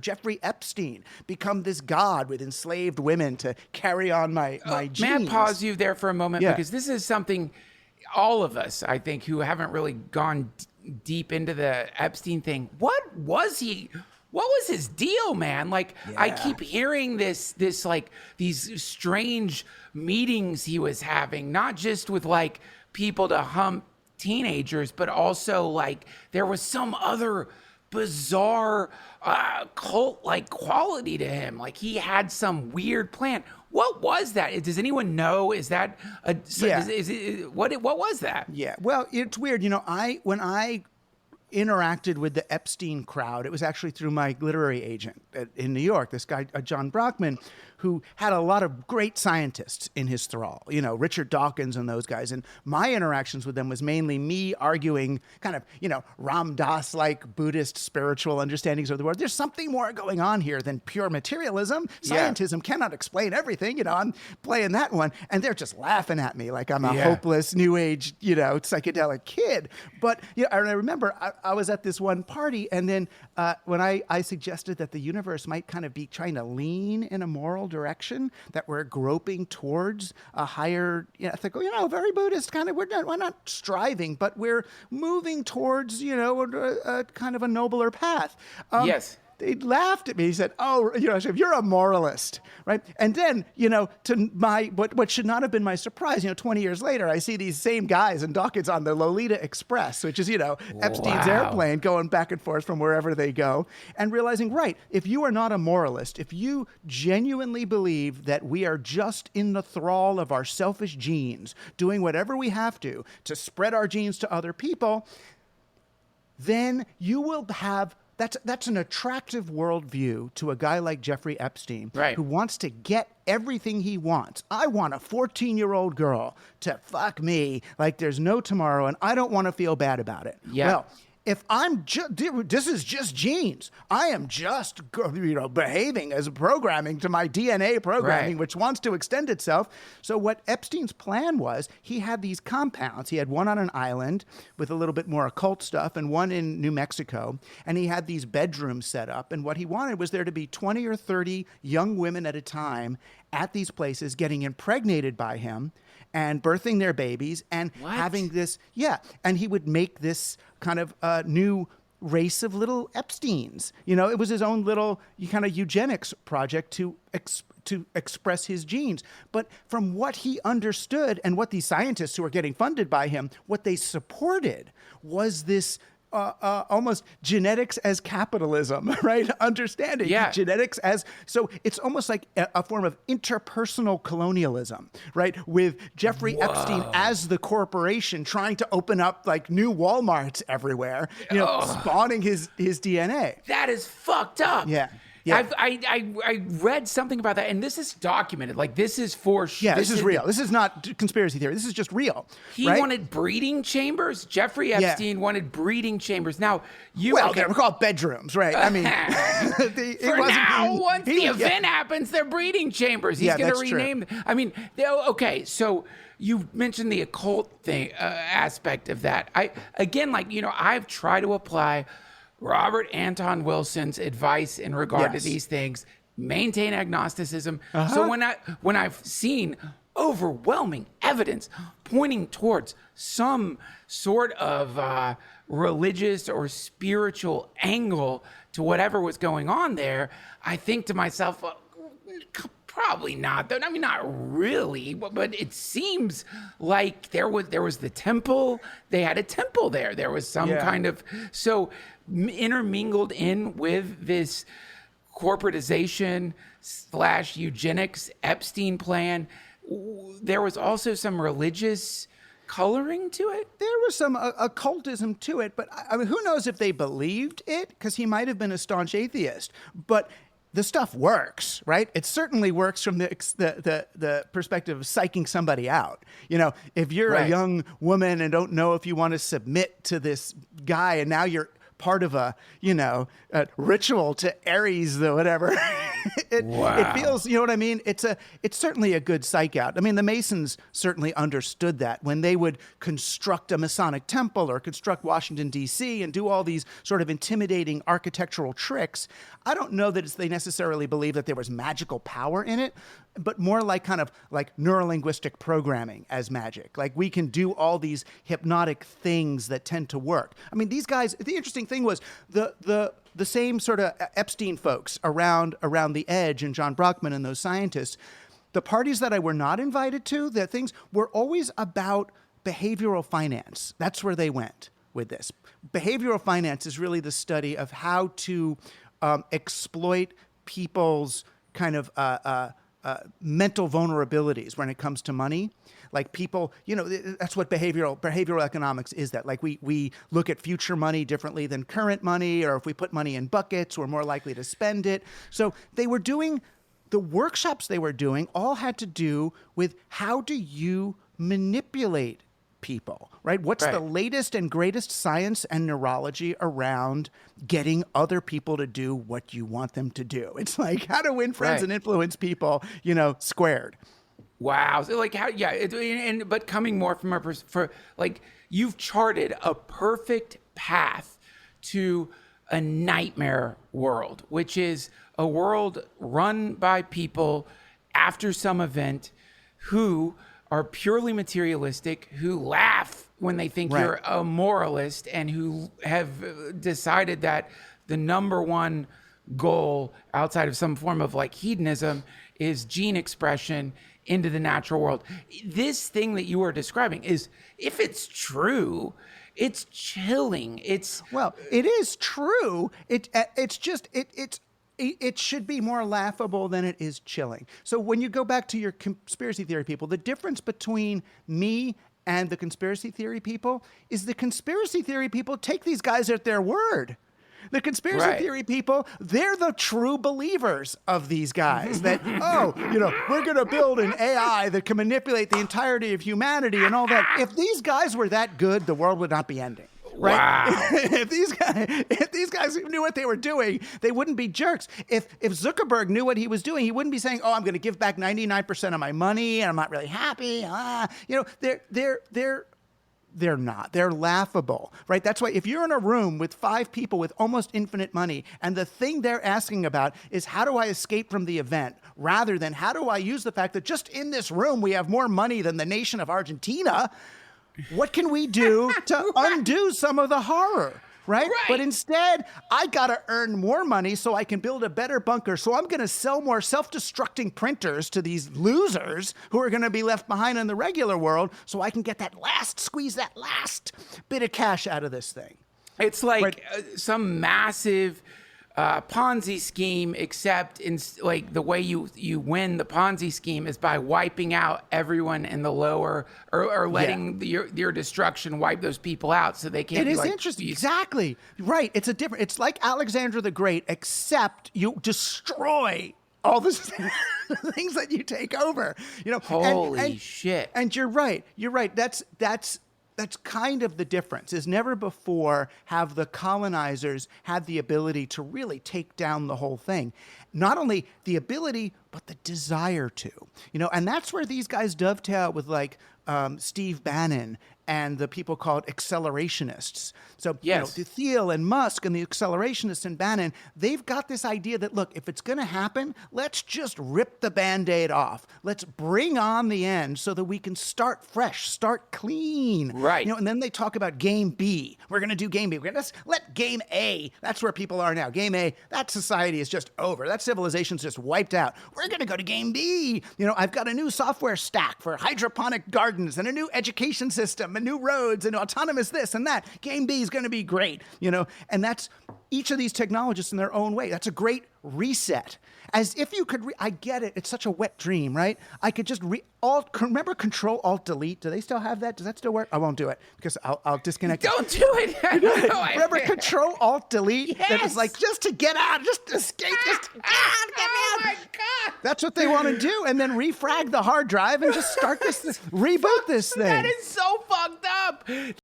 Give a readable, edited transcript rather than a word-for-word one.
Jeffrey Epstein become this god with enslaved women to carry on my genes. May I pause you there for a moment? Yeah. Because this is something all of us, I think, who haven't really gone deep into the Epstein thing. What was his deal, man? Like, I keep hearing this like these strange meetings he was having, not just with like people to hump teenagers, but also like there was some other bizarre cult-like quality to him. Like he had some weird plan. What was that? Does anyone know? Is that what was that? Yeah. Well, it's weird. When I interacted with the Epstein crowd, it was actually through my literary agent in New York, this guy, John Brockman, who had a lot of great scientists in his thrall, Richard Dawkins and those guys. And my interactions with them was mainly me arguing kind of, Ram Dass-like Buddhist spiritual understandings of the world. There's something more going on here than pure materialism. Scientism cannot explain everything. I'm playing that one. And they're just laughing at me like I'm a hopeless new age, psychedelic kid. But I remember I was at this one party, and then when I suggested that the universe might kind of be trying to lean in a moral direction, that we're groping towards a higher ethical, very Buddhist kind of, we're not striving, but we're moving towards, a kind of a nobler path. Yes. They laughed at me. He said, "Oh, you're a moralist, right?" And then, to what should not have been my surprise, 20 years later, I see these same guys and Dawkins on the Lolita Express, which is, Epstein's airplane going back and forth from wherever they go, and realizing, right, if you are not a moralist, if you genuinely believe that we are just in the thrall of our selfish genes, doing whatever we have to spread our genes to other people, then you will have. That's an attractive worldview to a guy like Jeffrey Epstein, right, who wants to get everything he wants. I want a 14-year-old girl to fuck me like there's no tomorrow, and I don't want to feel bad about it. Yeah. Well, if this is just genes. I am just, behaving as programming to my DNA programming, which wants to extend itself. So what Epstein's plan was, he had these compounds. He had one on an island with a little bit more occult stuff and one in New Mexico. And he had these bedrooms set up. And what he wanted was there to be 20 or 30 young women at a time at these places getting impregnated by him and birthing their babies and having this, and he would make this kind of new race of little Epsteins. It was his own little kind of eugenics project to express his genes. But from what he understood and what these scientists who were getting funded by him, what they supported was this almost genetics as capitalism, right? Understanding genetics as, so it's almost like a form of interpersonal colonialism, right? With Jeffrey Epstein as the corporation trying to open up like new Walmarts everywhere, spawning his DNA. That is fucked up. Yeah. Yeah. I read something about that, and this is documented. Like, this is for sure. Yeah, this is real. This is not conspiracy theory. This is just real. He wanted breeding chambers. Jeffrey Epstein wanted breeding chambers. Now, they were called bedrooms, right? I mean, once the event happens, they're breeding chambers. He's going to rename them. I mean, okay, so you mentioned the occult thing aspect of that. I've tried to apply Robert Anton Wilson's advice in regard to these things, maintain agnosticism. So when I've seen overwhelming evidence pointing towards some sort of religious or spiritual angle to whatever was going on there, I think to myself, probably not. I mean, not really, but it seems like there was the temple. They had a temple there. There was some kind of, so intermingled in with this corporatization / eugenics Epstein plan. There was also some religious coloring to it. There was some occultism to it, but I mean, who knows if they believed it? Because he might have been a staunch atheist, but the stuff works, right? It certainly works from the perspective of psyching somebody out. If you're a young woman and don't know if you want to submit to this guy, and now you're part of a ritual to Ares, the whatever, It feels, you know what I mean? It's certainly a good psych out. I mean, the Masons certainly understood that when they would construct a Masonic temple or construct Washington, D.C. and do all these sort of intimidating architectural tricks. I don't know that they necessarily believe that there was magical power in it, but more like kind of like neurolinguistic programming as magic. Like we can do all these hypnotic things that tend to work. I mean, these guys, the interesting thing was the same sort of Epstein folks around the edge and John Brockman and those scientists, the parties that I were not invited to, the things were always about behavioral finance. That's where they went with this. Behavioral finance is really the study of how to exploit people's kind of mental vulnerabilities when it comes to money. Like people, you know, that's what behavioral economics is. That like we look at future money differently than current money, or if we put money in buckets, we're more likely to spend it. So they were doing, the workshops they were doing all had to do with how do you manipulate people, right? What's the latest and greatest science and neurology around getting other people to do what you want them to do? It's like how to win friends and influence people, you know, squared. Wow. So like how, but coming more from like you've charted a perfect path to a nightmare world, which is a world run by people after some event who are purely materialistic, who laugh when they think you're a moralist, and who have decided that the number one goal outside of some form of like hedonism is gene expression into the natural world. This thing that you are describing is, if it's true, it's chilling. Well, it is true. It should be more laughable than it is chilling. So when you go back to your conspiracy theory people, the difference between me and the conspiracy theory people is the conspiracy theory people take these guys at their word. The conspiracy theory people, they're the true believers of these guys that, oh, you know, we're going to build an AI that can manipulate the entirety of humanity and all that. If these guys were that good, the world would not be ending. Right? Wow. If these guys knew what they were doing, they wouldn't be jerks. If Zuckerberg knew what he was doing, he wouldn't be saying, "Oh, I'm going to give back 99% of my money, and I'm not really happy." You know, they're not. They're laughable, right? That's why if you're in a room with 5 people with almost infinite money, and the thing they're asking about is how do I escape from the event, rather than how do I use the fact that just in this room we have more money than the nation of Argentina. What can we do to undo some of the horror, right? But instead, I got to earn more money so I can build a better bunker. So I'm going to sell more self-destructing printers to these losers who are going to be left behind in the regular world so I can get squeeze that last bit of cash out of this thing. It's like some massive Ponzi scheme, except in like the way you win the Ponzi scheme is by wiping out everyone in the lower or letting your destruction wipe those people out so they can't. It is interesting. Exactly. Right. It's like Alexander the Great, except you destroy all the things that you take over. You know, holy shit. And you're right. That's kind of the difference, is never before have the colonizers had the ability to really take down the whole thing. Not only the ability, but the desire to, you know, and that's where these guys dovetail with like Steve Bannon and the people called accelerationists. So, you know, Thiel and Musk and the accelerationists and Bannon, they've got this idea that, look, if it's going to happen, let's just rip the Band-Aid off. Let's bring on the end so that we can start fresh, start clean. Right. You know, and then they talk about game B. We're going to do game B. Let's let game A, that's where people are now. Game A, that society is just over. That civilization's just wiped out. We're going to go to game B. You know, I've got a new software stack for hydroponic gardens and a new education system and new roads and autonomous this and that. Game B is going to be great, you know, and that's each of these technologists in their own way. That's a great reset. As if you could, I get it. It's such a wet dream, right? I could just remember Control Alt Delete. Do they still have that? Does that still work? I won't do it because I'll disconnect. Don't do it. Remember Control Alt Delete? Yes. That was like just to get out, just to escape, just get out. Oh my God. That's what they want to do, and then refrag the hard drive and just start reboot this thing. That is so fucked up.